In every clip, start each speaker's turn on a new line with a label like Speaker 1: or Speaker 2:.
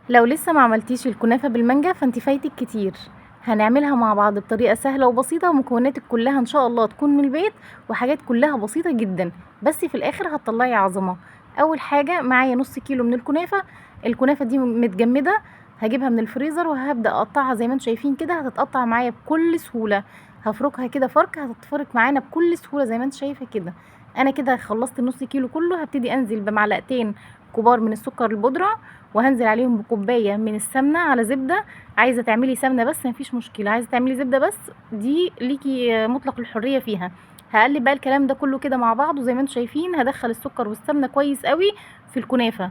Speaker 1: لو لسه ما عملتيش الكنافة بالمانجا فانت فايتك كتير. هنعملها مع بعض بطريقة سهلة وبسيطة، ومكوناتك كلها ان شاء الله تكون من البيت، وحاجات كلها بسيطة جدا، بس في الاخر هتطلعي عظمة. اول حاجة معايا نص كيلو من الكنافة. الكنافة دي متجمدة، هجيبها من الفريزر وهبدأ اقطعها زي ما انتم شايفين كده. هتتقطع معايا بكل سهولة، هفركها كده فرك هتتفرك معانا بكل سهولة زي ما انت شايفة كده. انا كده خلصت النص كيلو كله. هبتدي انزل بمعلقتين كبار من السكر البودرة، وهنزل عليهم بكوبايه من السمنه على زبده. عايزه تعملي سمنه بس مفيش مشكله، عايزه تعملي زبده بس دي ليكي مطلق الحريه فيها. هقلب بقى الكلام ده كله كده مع بعض، وزي ما انتم شايفين هدخل السكر والسمنه كويس قوي في الكنافه.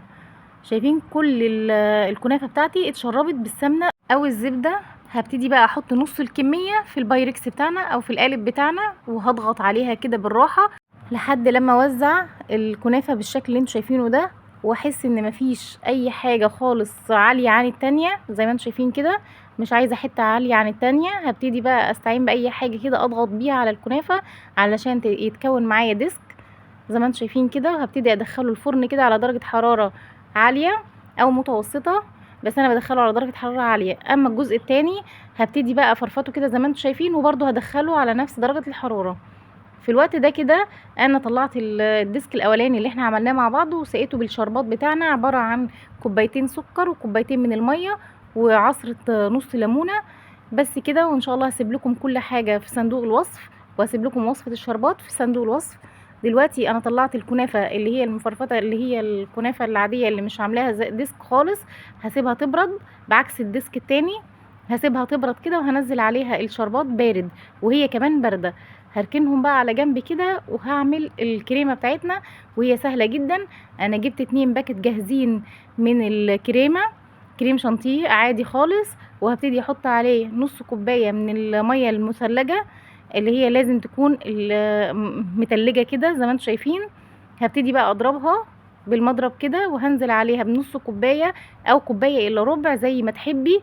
Speaker 1: شايفين كل الكنافه بتاعتي اتشربت بالسمنه او الزبده. هبتدي بقى احط نص الكميه في البايركس بتاعنا او في القالب بتاعنا، وهضغط عليها كده بالراحه لحد لما اوزع الكنافه بالشكل اللي انتوا شايفينه ده، واحس ان مفيش اي حاجه خالص عاليه عن التانية زي ما انتوا شايفين كده. مش عايزه حته عاليه عن التانية. هبتدي بقى استعين باي حاجه كده اضغط بيها على الكنافه علشان يتكون معايا ديسك زي ما انتوا شايفين كده. وهبتدي ادخله الفرن كده على درجه حراره عاليه او متوسطه، بس انا بدخله على درجه حراره عاليه. اما الجزء التاني هبتدي بقى افرفته كده زي ما انتوا شايفين، وبرده هدخله على نفس درجه الحراره. في الوقت ده كده انا طلعت الديسك الاولاني اللي احنا عملناه مع بعض وسقيته بالشربات بتاعنا، عباره عن كوبايتين سكر وكوبايتين من الميه وعصره نص ليمونه. بس كده، وان شاء الله هسيب لكم كل حاجه في صندوق الوصف، وهسيب لكم وصفه الشربات في صندوق الوصف. دلوقتي انا طلعت الكنافه اللي هي المفرفته، اللي هي الكنافه العاديه اللي مش عاملاها زي ديسك خالص. هسيبها تبرد بعكس الديسك التاني. هسيبها تبرد كده وهنزل عليها الشربات بارد وهي كمان بارده. هركنهم بقى على جنب كده، وهعمل الكريمه بتاعتنا وهي سهله جدا. انا جبت 2 باكت جاهزين من الكريمه، كريم شانتيه عادي خالص. وهبتدي احط عليه نص كوبايه من الميه المثلجه، اللي هي لازم تكون متلجه كده زي ما انتم شايفين. هبتدي بقى اضربها بالمضرب كده، وهنزل عليها بنص كوبايه او كوبايه الا ربع زي ما تحبي.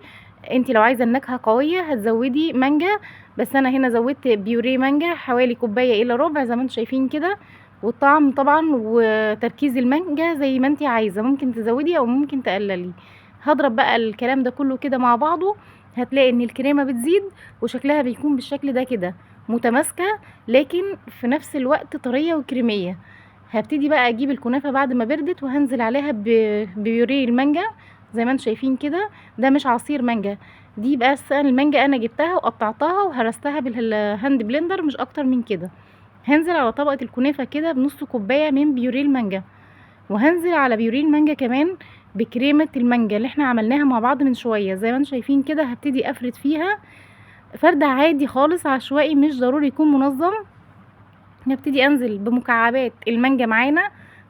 Speaker 1: انت لو عايزه النكهه قويه هتزودي مانجا، بس انا هنا زودت بيوريه مانجا حوالي كوبايه الا ربع زي ما انتم شايفين كده. والطعم طبعا وتركيز المانجا زي ما انت عايزه، ممكن تزودي او ممكن تقللي. هضرب بقى الكلام ده كله كده مع بعضه. هتلاقي ان الكريمه بتزيد وشكلها بيكون بالشكل ده كده، متماسكه لكن في نفس الوقت طريه وكريميه. هبتدي بقى اجيب الكنافه بعد ما بردت، وهنزل عليها ببيوريه المانجا زي ما انتم شايفين كده. ده مش عصير مانجا، دي بس المانجا انا جبتها وقطعتها وهرستها بالهاند بلندر مش اكتر من كده. هنزل على طبقه الكنافه كده بنص كوبايه من بيوريه المانجا، وهنزل على بيوريه المانجا كمان بكريمه المانجا اللي احنا عملناها مع بعض من شويه زي ما انتم شايفين كده. هبتدي افرد فيها فرد عادي خالص عشوائي، مش ضروري يكون منظم. نبتدي انزل بمكعبات المانجا معانا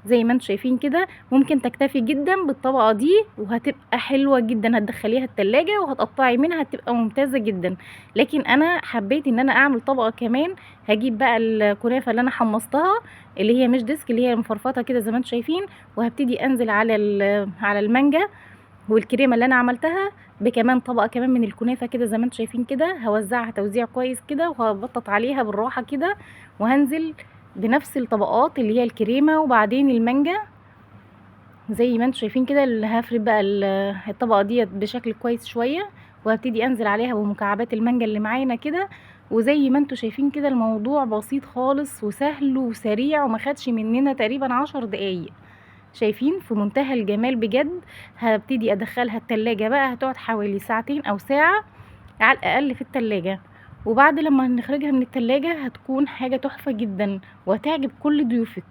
Speaker 1: زي ما انتم شايفين كده. ممكن تكتفي جدا بالطبقه دي وهتبقى حلوه جدا، هتدخليها التلاجة وهتقطعي منها هتبقى ممتازه جدا. لكن انا حبيت ان انا اعمل طبقه كمان. هجيب بقى الكنافه اللي انا حمصتها اللي هي مش ديسك، اللي هي مفرفطه كده زي ما انتم شايفين، وهبتدي انزل على المانجا والكريمه اللي انا عملتها بكمان طبقه كمان من الكنافه كده زي ما انتم شايفين كده. هوزعها توزيع كويس كده وهبطط عليها بالراحه كده، وهنزل بنفس الطبقات اللي هي الكريمه وبعدين المانجا زي ما انتم شايفين كده. اللي هفرد بقى الطبقه ديت بشكل كويس شويه، وهبتدي انزل عليها بمكعبات المانجا اللي معانا كده. وزي ما انتم شايفين كده الموضوع بسيط خالص وسهل وسريع، وما خدش مننا تقريبا 10 دقايق. شايفين في منتهى الجمال بجد. هبتدي ادخلها التلاجة بقى، هتقعد حوالي ساعتين او ساعة على الاقل في التلاجة. وبعد لما نخرجها من التلاجة هتكون حاجة تحفة جدا وهتعجب كل ضيوفك.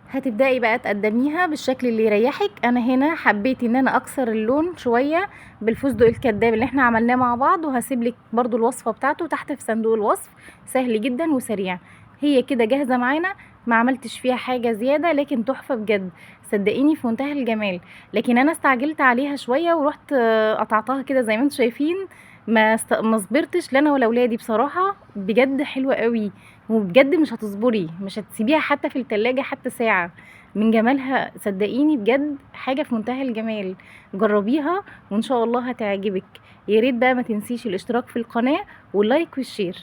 Speaker 1: هتبدأي بقى تقدميها بالشكل اللي يريحك. انا هنا حبيت ان انا اكسر اللون شوية بالفستق الكداب اللي احنا عملناه مع بعض، وهسيب لك برضو الوصفة بتاعته تحت في صندوق الوصف. سهل جدا وسريع. هي كده جاهزة معانا، ما عملتش فيها حاجة زيادة لكن تحفة بجد. صدقيني في منتهى الجمال. لكن انا استعجلت عليها شوية ورحت قطعتها كده زي ما انتم شايفين. ما صبرتش لنا ولا ولادي بصراحة. بجد حلوة قوي، وبجد مش هتصبري، مش هتسيبيها حتى في التلاجة حتى ساعة من جمالها. صدقيني بجد حاجة في منتهى الجمال. جربيها وان شاء الله هتعجبك. يا ريت بقى ما تنسيش الاشتراك في القناة واللايك والشير.